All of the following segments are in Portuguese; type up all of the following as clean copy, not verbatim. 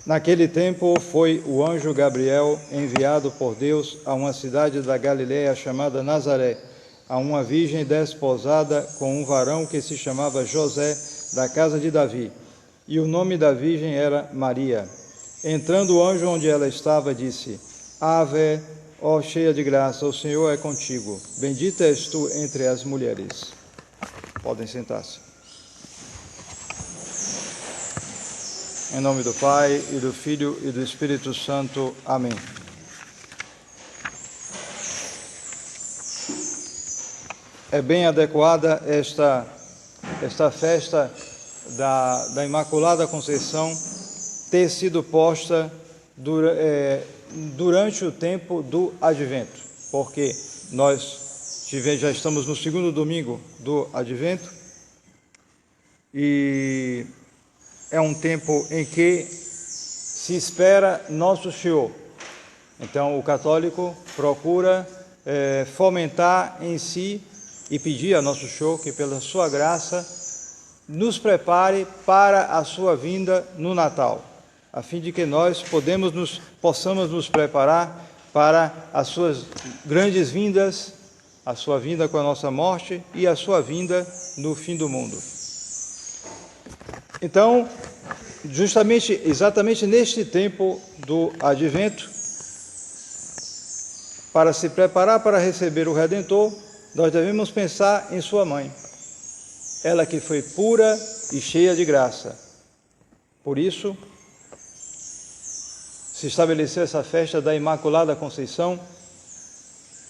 Naquele tempo foi o anjo Gabriel enviado por Deus a uma cidade da Galiléia chamada Nazaré, a uma virgem desposada com um varão que se chamava José, da casa de Davi, e o nome da virgem era Maria. Entrando o anjo onde ela estava, disse: Ave, ó cheia de graça, o Senhor é contigo. Bendita és tu entre as mulheres. Podem sentar-se. Em nome do Pai, e do Filho, e do Espírito Santo. Amém. É bem adequada esta festa da Imaculada Conceição ter sido posta durante o tempo do Advento, porque nós já estamos no segundo domingo do Advento e é um tempo em que se espera Nosso Senhor. Então, o católico procura fomentar em si e pedir a Nosso Senhor que, pela sua graça, nos prepare para a sua vinda no Natal, a fim de que nós possamos nos preparar para as suas grandes vindas, a sua vinda com a nossa morte e a sua vinda no fim do mundo. Então, exatamente neste tempo do Advento, para se preparar para receber o Redentor, nós devemos pensar em sua mãe, ela que foi pura e cheia de graça. Por isso, se estabeleceu essa festa da Imaculada Conceição,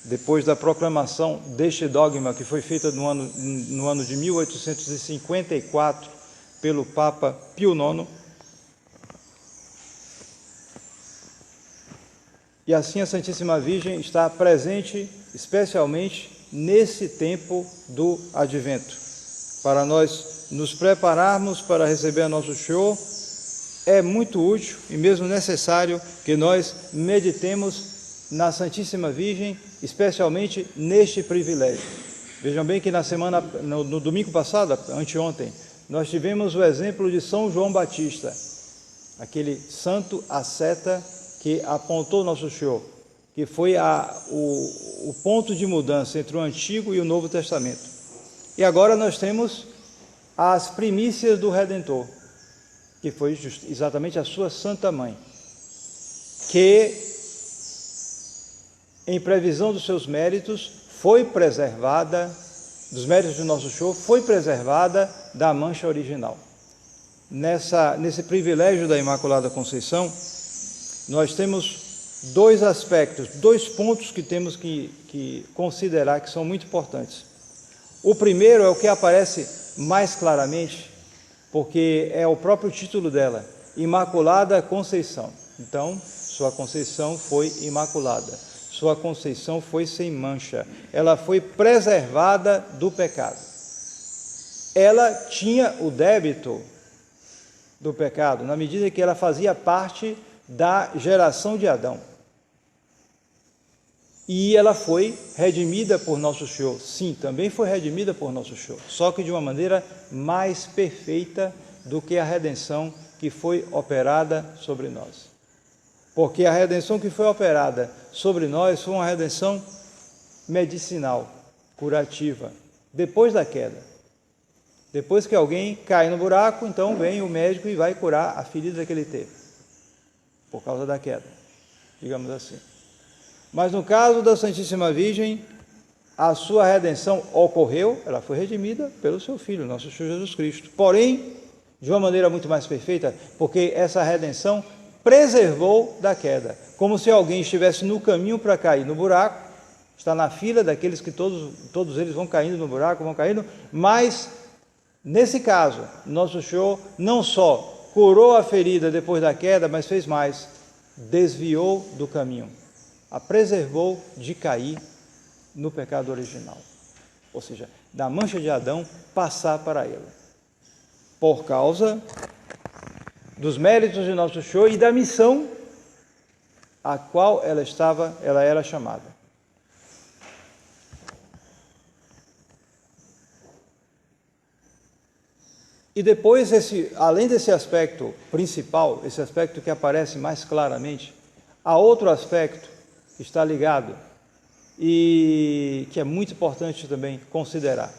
depois da proclamação deste dogma, que foi feita no ano de 1854, pelo Papa Pio IX, e assim a Santíssima Virgem está presente, especialmente nesse tempo do Advento. Para nós nos prepararmos para receber a Nosso Senhor, é muito útil e mesmo necessário que nós meditemos na Santíssima Virgem, especialmente neste privilégio. Vejam bem que no domingo passado, anteontem, nós tivemos o exemplo de São João Batista, aquele santo asceta que apontou Nosso Senhor, que foi o ponto de mudança entre o Antigo e o Novo Testamento. E agora nós temos as primícias do Redentor, que foi exatamente a sua Santa Mãe, que, em previsão dos seus méritos, foi preservada, dos méritos de Nosso Senhor, foi preservada da mancha original. Nesse privilégio da Imaculada Conceição, nós temos dois aspectos, dois pontos que temos que considerar que são muito importantes. O primeiro é o que aparece mais claramente, porque é o próprio título dela, Imaculada Conceição. Então, sua conceição foi imaculada, sua conceição foi sem mancha, ela foi preservada do pecado. Ela tinha o débito do pecado, na medida que ela fazia parte da geração de Adão. E ela foi redimida por Nosso Senhor. Sim, também foi redimida por Nosso Senhor, só que de uma maneira mais perfeita do que a redenção que foi operada sobre nós. Porque a redenção que foi operada sobre nós foi uma redenção medicinal, curativa, depois da queda. Depois que alguém cai no buraco, então vem o médico e vai curar a ferida que ele teve, por causa da queda, digamos assim. Mas no caso da Santíssima Virgem, a sua redenção ocorreu, ela foi redimida pelo seu Filho, nosso Senhor Jesus Cristo. Porém, de uma maneira muito mais perfeita, porque essa redenção preservou da queda. Como se alguém estivesse no caminho para cair no buraco, está na fila daqueles que todos eles vão caindo no buraco, vão caindo, mas, nesse caso, Nosso Senhor não só curou a ferida depois da queda, mas fez mais, desviou do caminho, a preservou de cair no pecado original, ou seja, da mancha de Adão passar para ela, por causa dos méritos de Nosso Senhor e da missão a qual ela era chamada. E depois, além desse aspecto principal, esse aspecto que aparece mais claramente, há outro aspecto que está ligado e que é muito importante também considerar.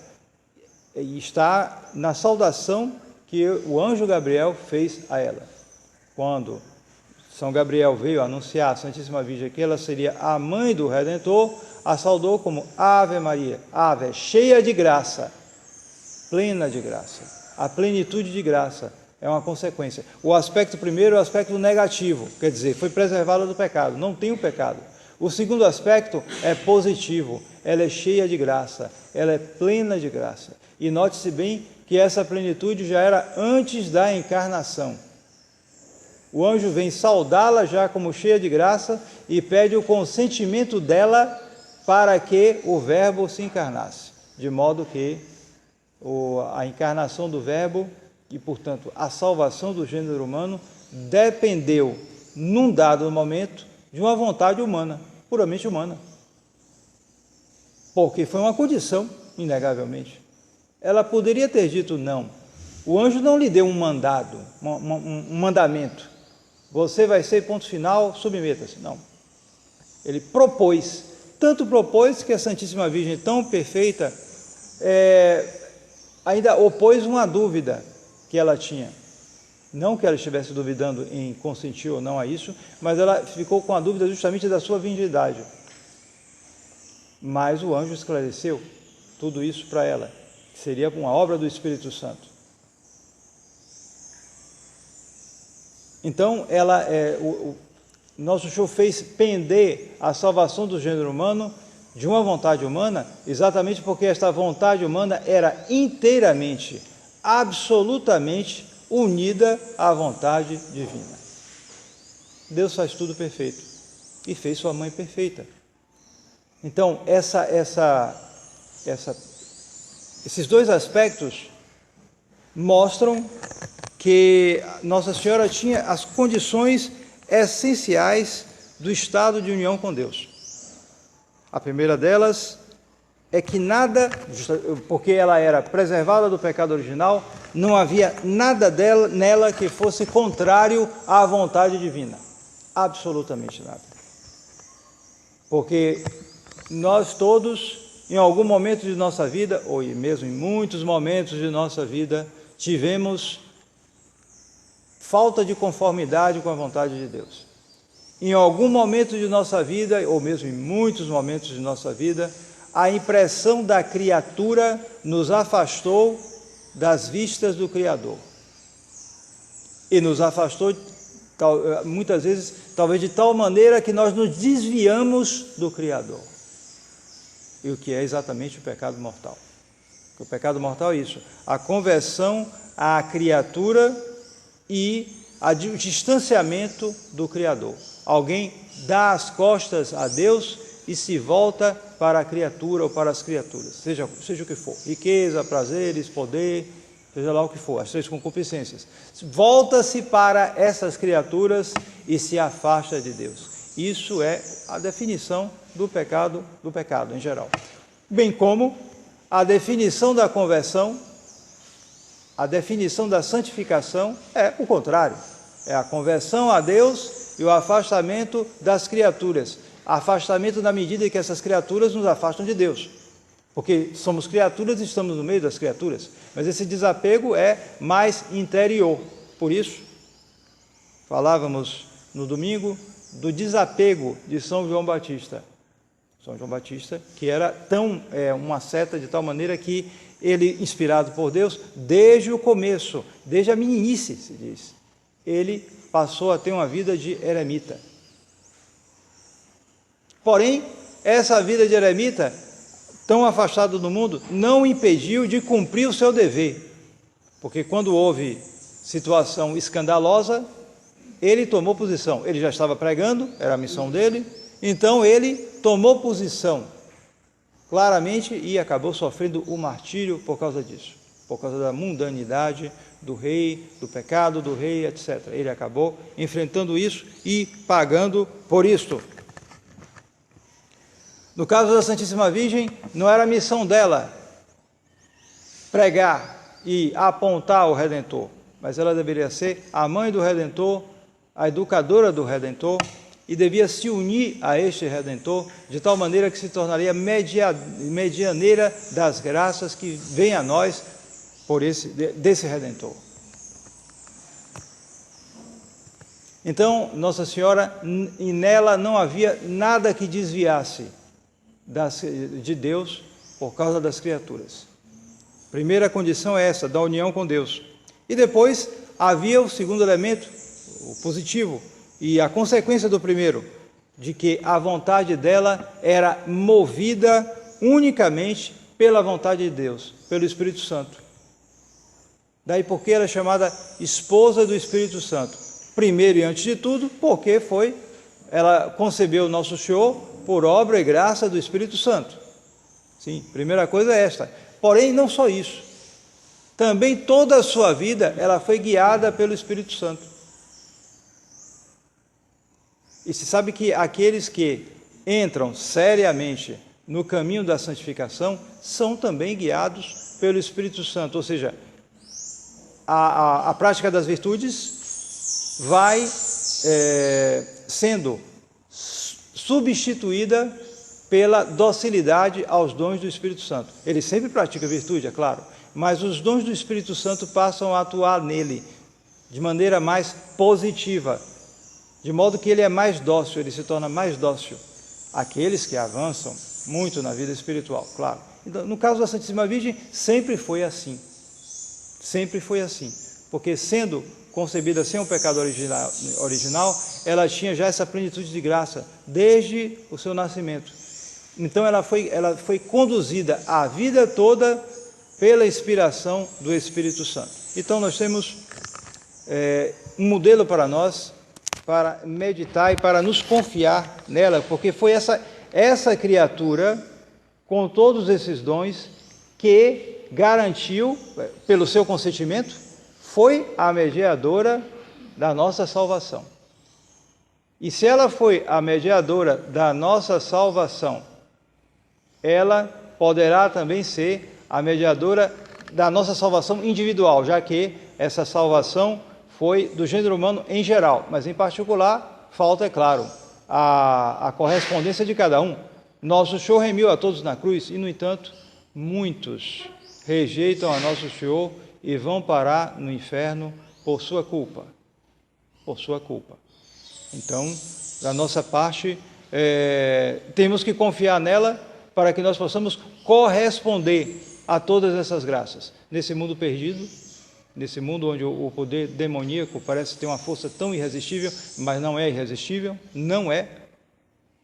E está na saudação que o anjo Gabriel fez a ela. Quando São Gabriel veio anunciar à Santíssima Virgem que ela seria a mãe do Redentor, a saudou como Ave Maria, Ave, cheia de graça, plena de graça. A plenitude de graça é uma consequência. O aspecto primeiro é o aspecto negativo, quer dizer, foi preservada do pecado, não tem o pecado. O segundo aspecto é positivo, ela é cheia de graça, ela é plena de graça. E note-se bem que essa plenitude já era antes da encarnação. O anjo vem saudá-la já como cheia de graça e pede o consentimento dela para que o Verbo se encarnasse, de modo que a encarnação do Verbo e, portanto, a salvação do gênero humano dependeu, num dado momento, de uma vontade humana, puramente humana. Porque foi uma condição, inegavelmente. Ela poderia ter dito não. O anjo não lhe deu um mandado, um mandamento. Você vai ser, ponto final, submeta-se. Não. Ele propôs. Tanto propôs que a Santíssima Virgem, tão perfeita, ainda opôs uma dúvida que ela tinha. Não que ela estivesse duvidando em consentir ou não a isso, mas ela ficou com a dúvida justamente da sua virgindade. Mas o anjo esclareceu tudo isso para ela, que seria uma obra do Espírito Santo. Então, nosso Senhor fez pender a salvação do gênero humano de uma vontade humana, exatamente porque esta vontade humana era inteiramente, absolutamente unida à vontade divina. Deus faz tudo perfeito e fez sua mãe perfeita. Então, esses dois aspectos mostram que Nossa Senhora tinha as condições essenciais do estado de união com Deus. A primeira delas é que nada, porque ela era preservada do pecado original, não havia nada nela que fosse contrário à vontade divina. Absolutamente nada. Porque nós todos, em algum momento de nossa vida, ou mesmo em muitos momentos de nossa vida, tivemos falta de conformidade com a vontade de Deus. Em algum momento de nossa vida, ou mesmo em muitos momentos de nossa vida, a impressão da criatura nos afastou das vistas do Criador. E nos afastou, muitas vezes, talvez de tal maneira que nós nos desviamos do Criador. E o que é exatamente o pecado mortal. O pecado mortal é isso, a conversão à criatura e o distanciamento do Criador. Alguém dá as costas a Deus e se volta para a criatura ou para as criaturas, seja o que for, riqueza, prazeres, poder, seja lá o que for, as três concupiscências. Volta-se para essas criaturas e se afasta de Deus. Isso é a definição do pecado em geral. Bem como a definição da conversão, a definição da santificação é o contrário. É a conversão a Deus e o afastamento das criaturas. Afastamento na medida em que essas criaturas nos afastam de Deus. Porque somos criaturas e estamos no meio das criaturas. Mas esse desapego é mais interior. Por isso, falávamos no domingo do desapego de São João Batista. São João Batista, que era uma seta de tal maneira que ele, inspirado por Deus, desde o começo, desde a meninice, se diz, ele passou a ter uma vida de eremita. Porém, essa vida de eremita, tão afastado do mundo, não o impediu de cumprir o seu dever. Porque quando houve situação escandalosa, ele tomou posição. Ele já estava pregando, era a missão dele, então ele tomou posição claramente e acabou sofrendo o martírio por causa disso, por causa da mundanidade do rei, do pecado do rei, etc. Ele acabou enfrentando isso e pagando por isto. No caso da Santíssima Virgem, não era a missão dela pregar e apontar o Redentor, mas ela deveria ser a mãe do Redentor, a educadora do Redentor, e devia se unir a este Redentor, de tal maneira que se tornaria medianeira das graças que vêm a nós por desse Redentor. Então, Nossa Senhora, e nela não havia nada que desviasse de Deus por causa das criaturas. Primeira condição é essa, da união com Deus. E depois havia o segundo elemento, o positivo, e a consequência do primeiro, de que a vontade dela era movida unicamente pela vontade de Deus, pelo Espírito Santo. Daí porque ela é chamada esposa do Espírito Santo. Primeiro e antes de tudo, porque ela concebeu o nosso Senhor por obra e graça do Espírito Santo. Sim, primeira coisa é esta. Porém, não só isso. Também toda a sua vida ela foi guiada pelo Espírito Santo. E se sabe que aqueles que entram seriamente no caminho da santificação são também guiados pelo Espírito Santo. Ou seja, a prática das virtudes vai sendo substituída pela docilidade aos dons do Espírito Santo. Ele sempre pratica virtude, é claro, mas os dons do Espírito Santo passam a atuar nele de maneira mais positiva, de modo que ele é mais dócil, ele se torna mais dócil. Aqueles que avançam muito na vida espiritual, claro. Então, no caso da Santíssima Virgem, sempre foi assim. Sempre foi assim. Porque sendo concebida sem um pecado original, ela tinha já essa plenitude de graça, desde o seu nascimento. Então ela foi conduzida a vida toda pela inspiração do Espírito Santo. Então nós temos um modelo para nós, para meditar e para nos confiar nela, porque foi essa criatura, com todos esses dons, que garantiu, pelo seu consentimento, foi a mediadora da nossa salvação. E se ela foi a mediadora da nossa salvação, ela poderá também ser a mediadora da nossa salvação individual, já que essa salvação foi do gênero humano em geral, mas em particular, falta, é claro, a correspondência de cada um. Nosso Senhor remiu a todos na cruz e, no entanto, muitos rejeitam a Nosso Senhor e vão parar no inferno por sua culpa. Por sua culpa. Então, da nossa parte, temos que confiar nela para que nós possamos corresponder a todas essas graças. Nesse mundo perdido, nesse mundo onde o poder demoníaco parece ter uma força tão irresistível, mas não é irresistível, não é.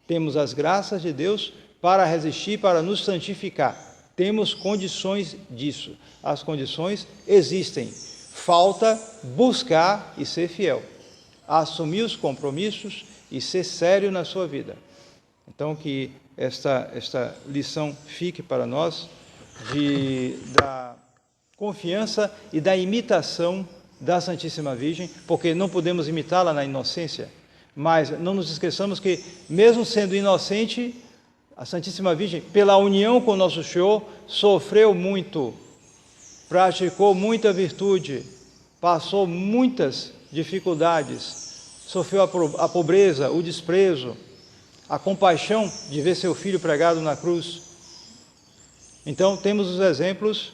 Temos as graças de Deus para resistir, para nos santificar. Temos condições disso. As condições existem. Falta buscar e ser fiel. Assumir os compromissos e ser sério na sua vida. Então, que esta lição fique para nós da confiança e da imitação da Santíssima Virgem, porque não podemos imitá-la na inocência, mas não nos esqueçamos que, mesmo sendo inocente, a Santíssima Virgem, pela união com Nosso Senhor, sofreu muito, praticou muita virtude, passou muitas dificuldades, sofreu a pobreza, o desprezo, a compaixão de ver seu filho pregado na cruz. Então, temos os exemplos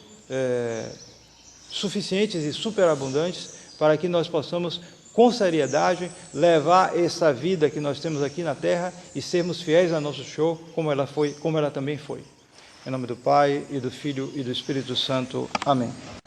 suficientes e superabundantes para que nós possamos, com seriedade, levar essa vida que nós temos aqui na terra e sermos fiéis a Nosso Senhor, como ela também foi. Em nome do Pai, e do Filho, e do Espírito Santo. Amém.